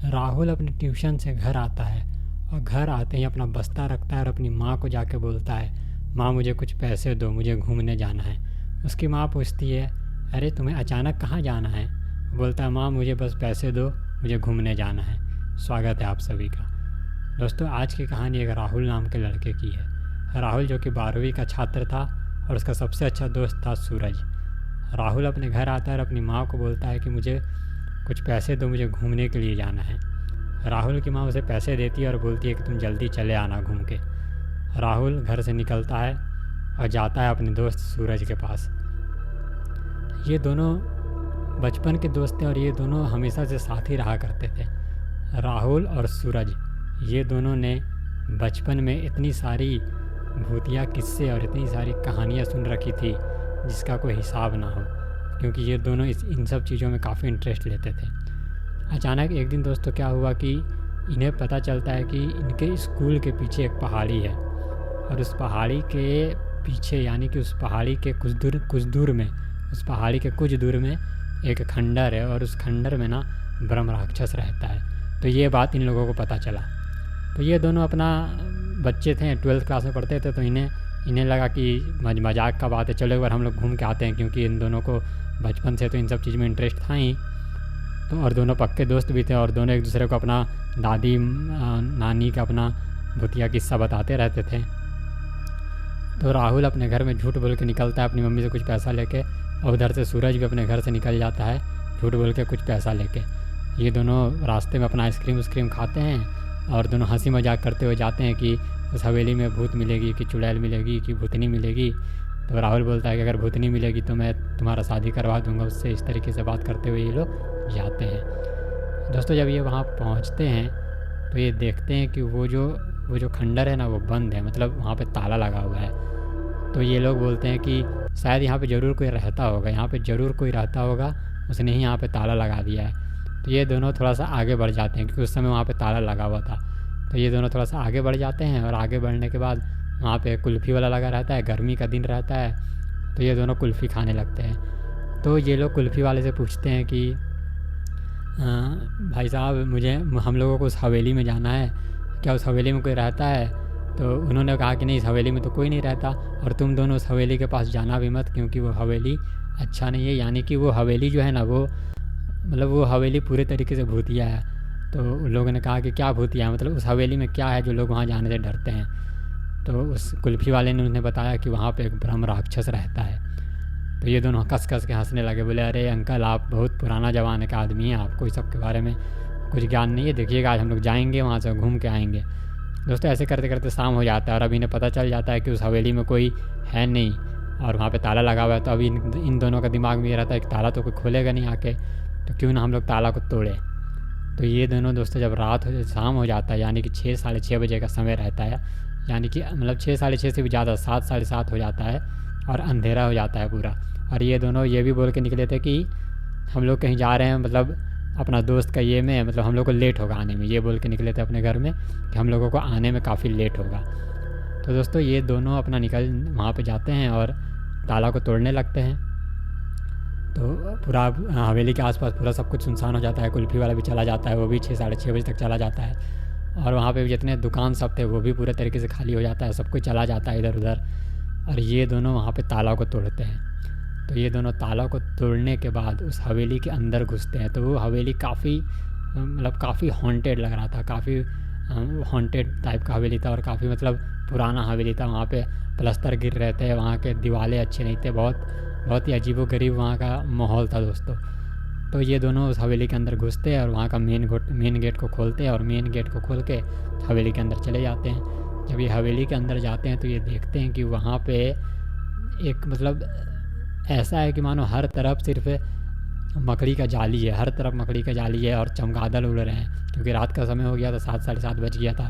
राहुल अपने ट्यूशन से घर आता है और घर आते ही अपना बस्ता रखता है और अपनी माँ को जाके बोलता है, माँ मुझे कुछ पैसे दो, मुझे घूमने जाना है। उसकी माँ पूछती है, अरे तुम्हें अचानक कहाँ जाना है? वो बोलता है, माँ मुझे बस पैसे दो, मुझे घूमने जाना है। स्वागत है आप सभी का। दोस्तों, आज की कहानी एक राहुल नाम के लड़के की है। राहुल जो कि 12वीं का छात्र था और उसका सबसे अच्छा दोस्त था सूरज। राहुल अपने घर आता है और अपनी माँ को बोलता है कि मुझे कुछ पैसे दो, मुझे घूमने के लिए जाना है। राहुल की माँ उसे पैसे देती है और बोलती है कि तुम जल्दी चले आना घूम के। राहुल घर से निकलता है और जाता है अपने दोस्त सूरज के पास। ये दोनों बचपन के दोस्त थे और ये दोनों हमेशा से साथ ही रहा करते थे। राहुल और सूरज, ये दोनों ने बचपन में इतनी सारी भूतिया किस्से और इतनी सारी कहानियाँ सुन रखी थी जिसका कोई हिसाब ना हो, क्योंकि ये दोनों इन सब चीज़ों में काफ़ी इंटरेस्ट लेते थे। अचानक एक दिन दोस्तों क्या हुआ कि इन्हें पता चलता है कि इनके स्कूल के पीछे एक पहाड़ी है और उस पहाड़ी के पीछे, यानी कि उस पहाड़ी के कुछ दूर में, उस पहाड़ी के कुछ दूर में एक खंडर है और उस खंडर में ना ब्रह्म राक्षस रहता है। तो ये बात इन लोगों को पता चला। तो ये दोनों अपना बच्चे थे, 12th क्लास में पढ़ते थे, तो इन्हें लगा कि मजाक का बात है, चलो एक बार हम लोग घूम के आते हैं, क्योंकि इन दोनों को बचपन से तो इन सब चीज़ में इंटरेस्ट था ही। तो और दोनों पक्के दोस्त भी थे और दोनों एक दूसरे को अपना दादी नानी का अपना भूतिया किस्सा बताते रहते थे। तो राहुल अपने घर में झूठ बोल के निकलता है अपनी मम्मी से कुछ पैसा लेके, और उधर से सूरज भी अपने घर से निकल जाता है झूठ बोल के कुछ पैसा लेके। ये दोनों रास्ते में अपना आइसक्रीम खाते हैं और दोनों हंसी मजाक करते हुए जाते हैं कि उस हवेली में भूत मिलेगी कि चुड़ैल मिलेगी कि भूतनी मिलेगी। तो राहुल बोलता है कि अगर भूतनी मिलेगी तो मैं तुम्हारा शादी करवा दूंगा उससे। इस तरीके से बात करते हुए ये लोग जाते हैं। दोस्तों, जब ये वहाँ पहुँचते हैं तो ये देखते हैं कि वो जो खंडर है ना वो बंद है, मतलब वहाँ पे ताला लगा हुआ है। तो ये लोग बोलते हैं कि शायद यहाँ पे ज़रूर कोई रहता होगा, यहाँ पे ज़रूर कोई रहता होगा, उसने ही यहाँ पे ताला लगा दिया है। तो ये दोनों थोड़ा सा आगे बढ़ जाते हैं, क्योंकि उस समय वहाँ पे ताला लगा हुआ था। तो ये दोनों थोड़ा सा आगे बढ़ जाते हैं और आगे बढ़ने के बाद वहाँ पे कुल्फ़ी वाला लगा रहता है, गर्मी का दिन रहता है, तो ये दोनों कुल्फ़ी खाने लगते हैं। तो ये लोग कुल्फ़ी वाले से पूछते हैं कि भाई साहब हम लोगों को उस हवेली में जाना है, क्या उस हवेली में कोई रहता है? तो उन्होंने कहा कि नहीं, इस हवेली में तो कोई नहीं रहता और तुम दोनों उस हवेली के पास जाना भी मत, क्योंकि वो हवेली अच्छा नहीं है। यानी कि वो हवेली जो है ना वो हवेली पूरे तरीके से भूतिया है। तो उन लोगों ने कहा कि क्या भूतिया है, मतलब उस हवेली में क्या है जो लोग वहाँ जाने से डरते हैं? तो उस कुल्फ़ी वाले ने उन्हें बताया कि वहाँ पे एक ब्रह्म राक्षस रहता है। तो ये दोनों कस के हंसने लगे, बोले अरे अंकल, आप बहुत पुराना ज़माने का आदमी हैं, आपको इस सब के बारे में कुछ ज्ञान नहीं है। देखिएगा आज हम लोग जाएंगे, वहाँ से घूम के आएंगे। दोस्तों, ऐसे करते करते शाम हो जाता है और अब इन्हें पता चल जाता है कि उस हवेली में कोई है नहीं और वहाँ पे ताला लगा हुआ है। तो अभी इन दोनों का दिमाग में ये रहता है कि ताला तो कोई खोलेगा नहीं आके, तो क्यों ना हम लोग ताला को तोड़े। तो ये दोनों दोस्तों जब शाम हो जाता है, यानी कि 6 साढ़े 6 बजे का समय रहता है, यानी कि मतलब 6 साढ़े 6 से भी ज़्यादा, 7 साढ़े 7 हो जाता है और अंधेरा हो जाता है पूरा। और ये दोनों ये भी बोल के निकले थे कि हम लोग कहीं जा रहे हैं, मतलब अपना दोस्त का ये में, मतलब हम लोग को लेट होगा आने में। ये बोल के निकले थे अपने घर में कि हम लोगों को आने में काफ़ी लेट होगा। तो दोस्तों, ये दोनों अपना निकल वहाँ पे जाते हैं और ताला को तोड़ने लगते हैं। तो पूरा हवेली के आसपास पूरा सब कुछ सुनसान हो जाता है। कुल्फ़ी वाला भी चला जाता है, वो भी 6 साढ़े 6 बजे तक चला जाता है। और वहाँ पे जितने दुकान सब थे वो भी पूरे तरीके से खाली हो जाता है, सब कुछ चला जाता है इधर उधर। और ये दोनों वहाँ पे ताला को तोड़ते हैं। तो ये दोनों ताला को तोड़ने के बाद उस हवेली के अंदर घुसते हैं। तो वो हवेली काफ़ी हॉन्टेड लग रहा था, काफ़ी हॉन्टेड टाइप का हवेली था और काफ़ी मतलब पुराना हवेली था। वहाँ पे प्लस्तर गिर रहे थे, वहाँ के दीवारें अच्छे नहीं थे, बहुत ही अजीबोगरीब वहाँ का माहौल था दोस्तों। तो ये दोनों उस हवेली के अंदर घुसते हैं और वहाँ का मेन गेट को खोलते हैं और मेन गेट को खोल के हवेली के अंदर चले जाते हैं। जब ये हवेली के अंदर जाते हैं तो ये देखते हैं कि वहाँ पे एक मतलब ऐसा है कि मानो हर तरफ सिर्फ मकड़ी का जाली है, हर तरफ मकड़ी का जाली है और चमगादड़ उड़ रहे हैं, क्योंकि रात का समय हो गया था, 7 साढ़े 7 बज गया था।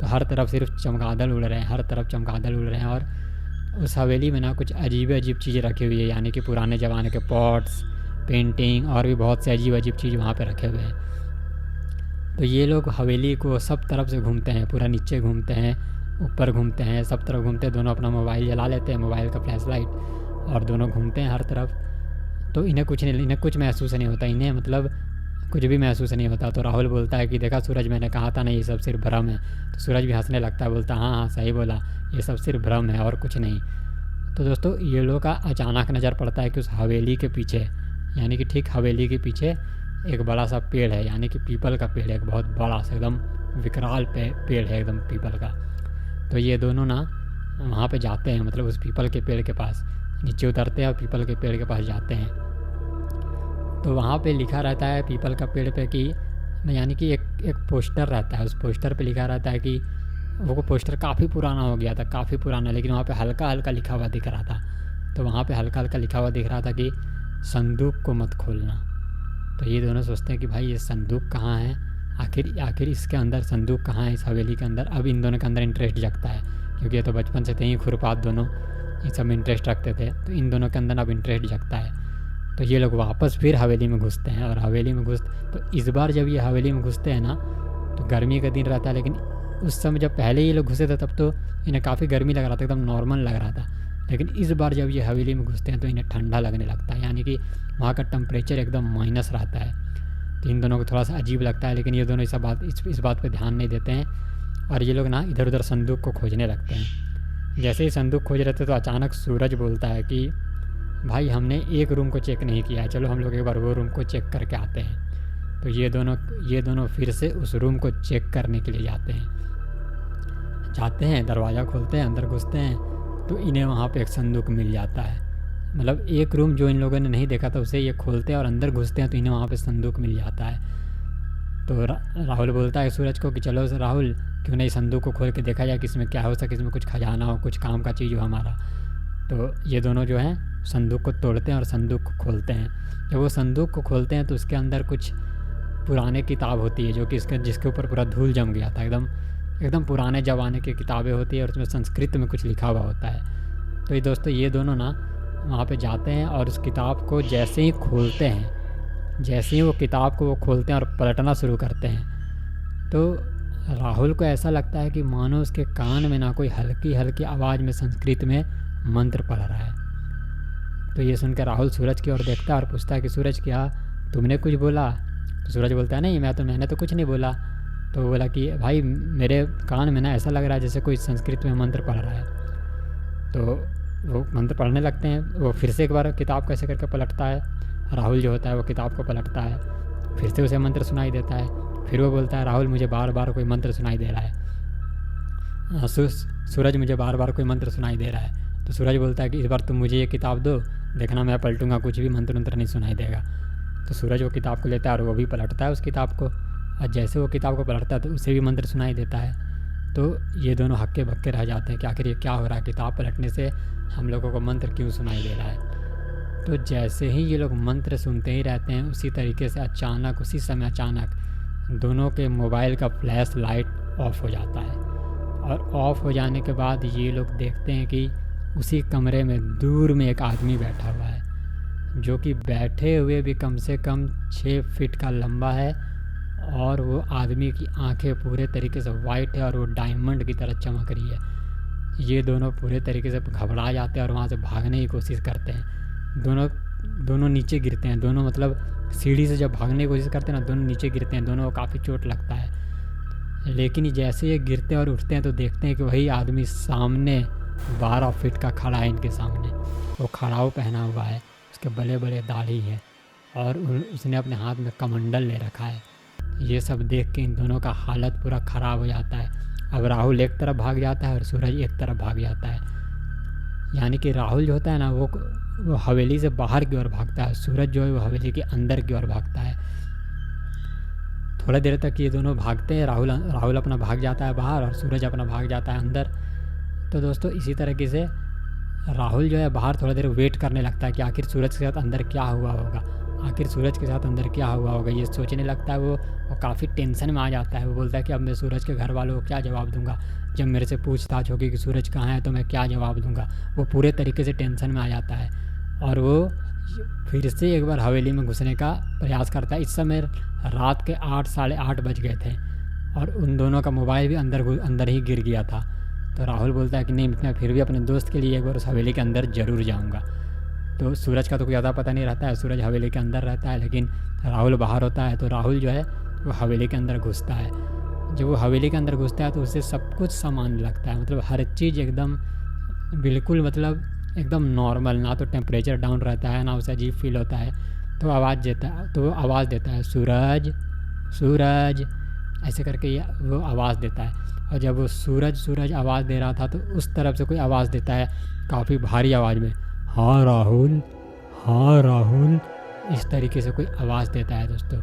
तो हर तरफ सिर्फ चमगादड़ उड़ रहे हैं, हर तरफ चमगादड़ उड़ रहे हैं। और उस हवेली में ना कुछ अजीब चीज़ें रखी हुई है, यानी कि पुराने ज़माने के पॉट्स, पेंटिंग और भी बहुत से अजीब चीज़ वहाँ पे रखे हुए हैं। तो ये लोग हवेली को सब तरफ से घूमते हैं, पूरा नीचे घूमते हैं, ऊपर घूमते हैं, सब तरफ घूमते हैं। दोनों अपना मोबाइल जला लेते हैं, मोबाइल का फ्लैश लाइट, और दोनों घूमते हैं हर तरफ। तो इन्हें कुछ महसूस नहीं होता। इन्हें मतलब कुछ भी महसूस नहीं होता। तो राहुल बोलता है कि देखा सूरज, मैंने कहा था ना ये सब सिर्फ भ्रम है। तो सूरज भी हंसने लगता है, बोलता है हाँ हाँ सही बोला, ये सब सिर्फ भ्रम है और कुछ नहीं। तो दोस्तों ये लोग का अचानक नज़र पड़ता है कि उस हवेली के पीछे, यानी कि ठीक हवेली के पीछे एक बड़ा सा पेड़ है, यानी कि पीपल का पेड़ है, एक बहुत बड़ा सा एकदम विकराल पेड़ है एकदम पीपल का। तो ये दोनों ना वहाँ पे जाते हैं, मतलब उस पीपल के पेड़ के पास नीचे उतरते हैं और पीपल के पेड़ के पास जाते हैं। तो वहाँ पे लिखा रहता है पीपल का पेड़ पे कि, यानी कि एक पोस्टर रहता है, उस पोस्टर पे लिखा रहता है कि वो पोस्टर काफ़ी पुराना हो गया था, काफ़ी पुराना, लेकिन वहाँ पे हल्का हल्का लिखा हुआ दिख रहा था। तो वहाँ पे हल्का हल्का लिखा हुआ दिख रहा था कि संदूक को मत खोलना। तो ये दोनों सोचते हैं कि भाई ये संदूक कहाँ है, आखिर इसके अंदर संदूक कहाँ है, इस हवेली के अंदर। अब इन दोनों के अंदर इंटरेस्ट जगता है, क्योंकि ये तो बचपन से थे ही खुरपात दोनों, इन सब में इंटरेस्ट रखते थे। तो इन दोनों के अंदर अब इंटरेस्ट जगता है। तो ये लोग वापस फिर हवेली में घुसते हैं, और हवेली में तो इस बार जब ये हवेली में घुसते हैं ना, तो गर्मी का दिन रहता है, लेकिन उस समय जब पहले ये लोग घुसे थे तब तो इन्हें काफ़ी गर्मी लग रहा था, एकदम नॉर्मल लग रहा था। लेकिन इस बार जब ये हवेली में घुसते हैं तो इन्हें ठंडा लगने लगता है, यानी कि वहाँ का टेम्परेचर एकदम माइनस रहता है। तो इन दोनों को थोड़ा सा अजीब लगता है, लेकिन ये दोनों इस बात पे ध्यान नहीं देते हैं, और ये लोग ना इधर उधर संदूक को खोजने लगते हैं। जैसे ही संदूक खोज रहे थे तो अचानक सूरज बोलता है कि भाई हमने एक रूम को चेक नहीं किया है, चलो हम लोग एक बार वो रूम को चेक करके आते हैं। तो ये दोनों फिर से उस रूम को चेक करने के लिए जाते हैं, दरवाज़ा खोलते हैं, अंदर घुसते हैं, तो इन्हें वहाँ पे एक संदूक मिल जाता है। मतलब एक रूम जो इन लोगों ने नहीं देखा था उसे ये खोलते हैं और अंदर घुसते हैं, तो इन्हें वहाँ पे संदूक मिल जाता है। तो राहुल बोलता है सूरज को कि चलो राहुल, क्यों नहीं संदूक को खोल के देखा जाए कि इसमें क्या हो सके, इसमें कुछ खजाना हो, कुछ काम का चीज़ हो हमारा। तो ये दोनों जो हैं संदूक को तोड़ते हैं और संदूक को खोलते हैं। जब वो संदूक को खोलते हैं तो उसके अंदर कुछ पुराने किताब होती है, जो कि जिसके ऊपर पूरा धूल जम गया था, एकदम पुराने ज़माने की किताबें होती है, और उसमें संस्कृत में कुछ लिखा हुआ होता है। तो ये दोस्तों ये दोनों ना वहाँ पे जाते हैं और उस किताब को जैसे ही खोलते हैं, जैसे ही वो किताब को खोलते हैं और पलटना शुरू करते हैं, तो राहुल को ऐसा लगता है कि मानो उसके कान में ना कोई हल्की हल्की आवाज़ में संस्कृत में मंत्र पढ़ रहा है। तो ये सुनकर राहुल सूरज की ओर देखता है और पूछता है कि सूरज क्या तुमने कुछ बोला? तो सूरज बोलता है नहीं, मैंने तो कुछ नहीं बोला। तो वो बोला कि भाई मेरे कान में ना ऐसा लग रहा है जैसे कोई संस्कृत में मंत्र पढ़ रहा है। तो वो मंत्र पढ़ने लगते हैं। वो फिर से एक बार किताब कैसे करके पलटता है, राहुल जो होता है वो किताब को पलटता है, फिर से उसे मंत्र सुनाई देता है। फिर वो बोलता है राहुल मुझे बार बार कोई मंत्र सुनाई दे रहा है, सूरज मुझे बार बार कोई मंत्र सुनाई दे रहा है। तो सूरज बोलता है कि इस बार तुम मुझे ये किताब दो, देखना मैं पलटूंगा, कुछ भी मंत्र नहीं सुनाई देगा। तो सूरज वो किताब को लेता है और वो भी पलटता है उस किताब को, और जैसे वो किताब को पलटता है तो उसे भी मंत्र सुनाई देता है। तो ये दोनों हक्के बक्के रह जाते हैं कि आखिर ये क्या हो रहा है, किताब पलटने से हम लोगों को मंत्र क्यों सुनाई दे रहा है। तो जैसे ही ये लोग मंत्र सुनते ही रहते हैं, उसी तरीके से उसी समय अचानक दोनों के मोबाइल का फ्लैश लाइट ऑफ हो जाता है, और ऑफ हो जाने के बाद ये लोग देखते हैं कि उसी कमरे में दूर में एक आदमी बैठा हुआ है, जो कि बैठे हुए भी कम से कम 6 फीट का लंबा है, और वो आदमी की आंखें पूरे तरीके से वाइट है और वो डायमंड की तरह चमक रही है। ये दोनों पूरे तरीके से घबरा जाते हैं और वहाँ से भागने की कोशिश करते हैं। दोनों नीचे गिरते हैं, दोनों मतलब सीढ़ी से जब भागने की कोशिश करते हैं ना, दोनों नीचे गिरते हैं, दोनों को काफ़ी चोट लगता है। लेकिन जैसे ये गिरते हैं और उठते हैं तो देखते हैं कि वही आदमी सामने 12 फीट का खड़ा है इनके सामने। वो खड़ाऊ पहना हुआ है, उसके बड़े बड़े दाढ़ी है, और उसने अपने हाथ में कमंडल ले रखा है। ये सब देख के इन दोनों का हालत पूरा ख़राब हो जाता है। अब राहुल एक तरफ भाग जाता है और सूरज एक तरफ भाग जाता है। यानी कि राहुल जो होता है ना वो हवेली से बाहर की ओर भागता है, सूरज जो है वो हवेली के अंदर की ओर भागता है। थोड़ा देर तक ये दोनों भागते हैं, राहुल अपना भाग जाता है बाहर और सूरज अपना भाग जाता है अंदर। तो दोस्तों इसी तरीके से राहुल जो है बाहर थोड़ा देर वेट करने लगता है कि आखिर सूरज के साथ अंदर क्या हुआ होगा, ये सोचने लगता है। वो काफ़ी टेंशन में आ जाता है। वो बोलता है कि अब मैं सूरज के घर वालों को क्या जवाब दूंगा, जब मेरे से पूछताछ होगी कि सूरज कहाँ है तो मैं क्या जवाब दूंगा। वो पूरे तरीके से टेंशन में आ जाता है और वो फिर से एक बार हवेली में घुसने का प्रयास करता है। इस समय रात के 8 साढ़े 8 बज गए थे और उन दोनों का मोबाइल भी अंदर ही गिर गया था। तो राहुल बोलता है कि नहीं, मैं फिर भी अपने दोस्त के लिए एक बार उस हवेली के अंदर ज़रूर जाऊंगा। तो सूरज का तो कोई ज़्यादा पता नहीं रहता है, सूरज हवेली के अंदर रहता है, लेकिन राहुल बाहर होता है। तो राहुल जो है वो हवेली के अंदर घुसता है। जब वो हवेली के अंदर घुसता है तो उसे सब कुछ सामान लगता है, मतलब हर चीज़ एकदम बिल्कुल मतलब एकदम नॉर्मल, ना तो टेम्परेचर डाउन रहता है, ना उसे अजीब फील होता है। तो वो आवाज़ देता है सूरज सूरज ऐसे करके वो आवाज़ देता है। और जब वो सूरज सूरज आवाज़ दे रहा था तो उस तरफ से कोई आवाज़ देता है काफ़ी भारी आवाज़ में, हाँ राहुल, हाँ राहुल, इस तरीके से कोई आवाज़ देता है दोस्तों।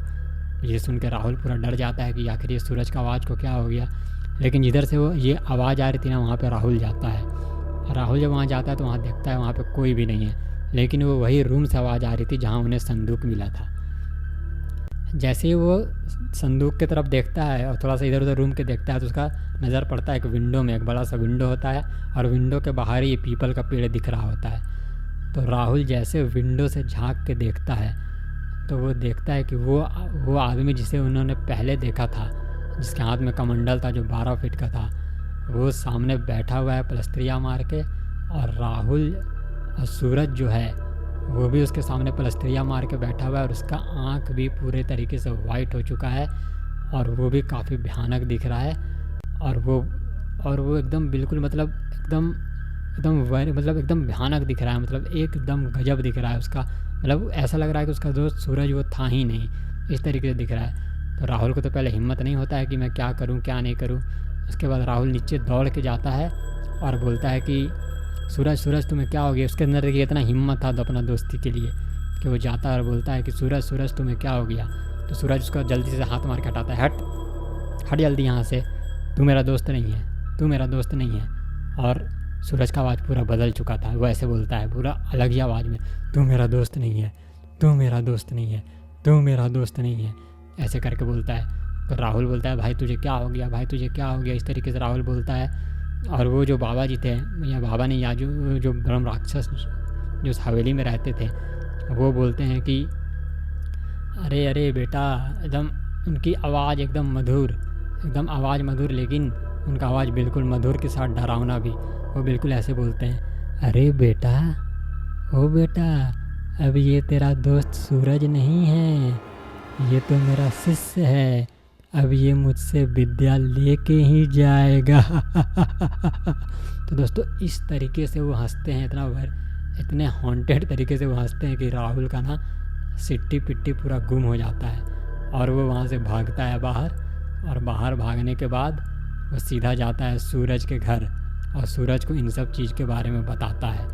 ये सुन के राहुल पूरा डर जाता है कि आखिर ये सूरज का आवाज़ को क्या हो गया। लेकिन जिधर से वो ये आवाज़ आ रही थी ना, वहाँ पे राहुल जाता है। राहुल जब वहाँ जाता है तो वहाँ देखता है वहाँ पे कोई भी नहीं है, लेकिन वो वही रूम से आवाज़ आ रही थी जहाँ उन्हें संदूक मिला था। जैसे ही वो संदूक की तरफ देखता है और थोड़ा सा इधर उधर रूम के देखता है तो उसका नज़र पड़ता है एक विंडो में, एक बड़ा सा विंडो होता है और विंडो के बाहर ही पीपल का पेड़ दिख रहा होता है। तो राहुल जैसे विंडो से झांक के देखता है तो वो देखता है कि वो आदमी जिसे उन्होंने पहले देखा था, जिसके हाथ में कमंडल था जो 12 फीट का था, वो सामने बैठा हुआ है पलस्त्रियाँ मार के। और राहुल और सूरज जो है वो भी उसके सामने पलस्त्रियाँ मार के बैठा हुआ है और उसका आँख भी पूरे तरीके से वाइट हो चुका है और वो भी काफ़ी भयानक दिख रहा है। और वो एकदम बिल्कुल मतलब एकदम भयानक दिख रहा है, मतलब एकदम गजब दिख रहा है उसका, मतलब ऐसा लग रहा है कि उसका दोस्त सूरज वो था ही नहीं, इस तरीके से दिख रहा है। तो राहुल को तो पहले हिम्मत नहीं होता है कि मैं क्या करूं क्या नहीं करूं। उसके बाद राहुल नीचे दौड़ के जाता है और बोलता है कि सूरज तुम्हें क्या हो गया। उसके अंदर देखिए इतना हिम्मत था तो अपना दोस्ती के लिए कि वो जाता है और बोलता है कि सूरज तुम्हें क्या हो गया। तो सूरज उसका जल्दी से हाथ मार के हटाता है, हट जल्दी यहाँ से, तू मेरा दोस्त नहीं है। और सूरज का आवाज़ पूरा बदल चुका था, वो ऐसे बोलता है पूरा अलग ही आवाज़ में, तू मेरा दोस्त नहीं है, ऐसे करके बोलता है। तो राहुल बोलता है भाई तुझे क्या हो गया, इस तरीके से राहुल बोलता है। और वो जो बाबा जी थे, या बाबा नहीं, या जो ब्रह्म राक्षस जो उस हवेली में रहते थे, वो बोलते हैं कि अरे बेटा, एकदम उनकी आवाज़ एकदम मधुर, लेकिन उनका आवाज़ बिल्कुल मधुर के साथ डरावना भी। वो बिल्कुल ऐसे बोलते हैं, अरे बेटा, ओ बेटा, अब ये तेरा दोस्त सूरज नहीं है, ये तो मेरा शिष्य है, अब ये मुझसे विद्या लेके ही जाएगा। तो दोस्तों इस तरीके से वो हंसते हैं, इतने हॉन्टेड तरीके से वो हंसते हैं कि राहुल का ना सिट्टी पिट्टी पूरा गुम हो जाता है। और वो वहाँ से भागता है बाहर, और बाहर भागने के बाद वो सीधा जाता है सूरज के घर और सूरज को इन सब चीज़ के बारे में बताता है,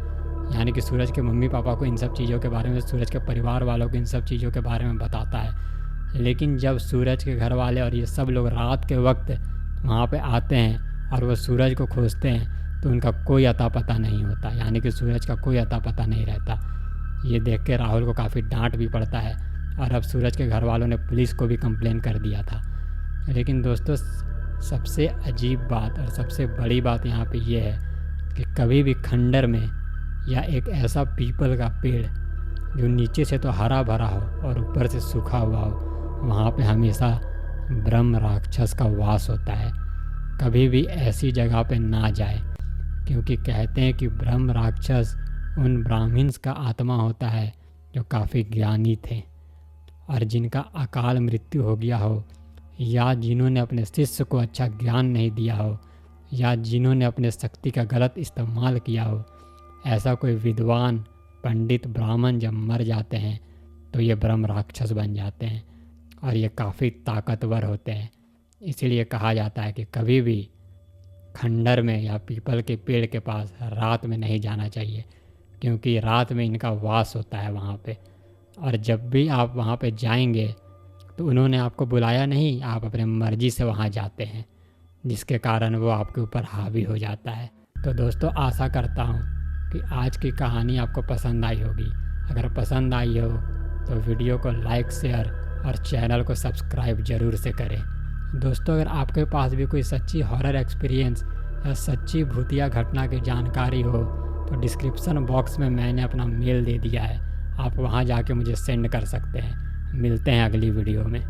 यानी कि सूरज के मम्मी पापा को इन सब चीज़ों के बारे में, सूरज के परिवार वालों को इन सब चीज़ों के बारे में बताता है। लेकिन जब सूरज के घर वाले और ये सब लोग रात के वक्त वहाँ पे आते हैं और वो सूरज को खोजते हैं तो उनका कोई अता पता नहीं होता, यानी कि सूरज का कोई अता पता नहीं रहता। ये देख के राहुल को काफ़ी डांट भी पड़ता है और अब सूरज के घर वालों ने पुलिस को भी कंप्लेन कर दिया था। लेकिन दोस्तों सबसे अजीब बात और सबसे बड़ी बात यहाँ पे ये है कि कभी भी खंडर में या एक ऐसा पीपल का पेड़ जो नीचे से तो हरा भरा हो और ऊपर से सूखा हुआ हो, वहाँ पे हमेशा ब्रह्म राक्षस का वास होता है। कभी भी ऐसी जगह पे ना जाए, क्योंकि कहते हैं कि ब्रह्म राक्षस उन ब्राह्मण्स का आत्मा होता है जो काफ़ी ज्ञानी थे और जिनका अकाल मृत्यु हो गया हो, या जिन्होंने अपने शिष्य को अच्छा ज्ञान नहीं दिया हो, या जिन्होंने अपने शक्ति का गलत इस्तेमाल किया हो। ऐसा कोई विद्वान पंडित ब्राह्मण जब मर जाते हैं तो ये ब्रह्म राक्षस बन जाते हैं और ये काफ़ी ताकतवर होते हैं। इसीलिए कहा जाता है कि कभी भी खंडर में या पीपल के पेड़ के पास रात में नहीं जाना चाहिए, क्योंकि रात में इनका वास होता है वहाँ पे। और जब भी आप वहाँ पे जाएंगे तो उन्होंने आपको बुलाया नहीं, आप अपने मर्जी से वहाँ जाते हैं, जिसके कारण वो आपके ऊपर हावी हो जाता है। तो दोस्तों आशा करता हूँ कि आज की कहानी आपको पसंद आई होगी। अगर पसंद आई हो तो वीडियो को लाइक, शेयर और चैनल को सब्सक्राइब ज़रूर से करें। दोस्तों अगर आपके पास भी कोई सच्ची हॉरर एक्सपीरियंस या सच्ची भूतिया घटना की जानकारी हो तो डिस्क्रिप्शन बॉक्स में मैंने अपना मेल दे दिया है, आप वहां जाके मुझे सेंड कर सकते हैं। मिलते हैं अगली वीडियो में।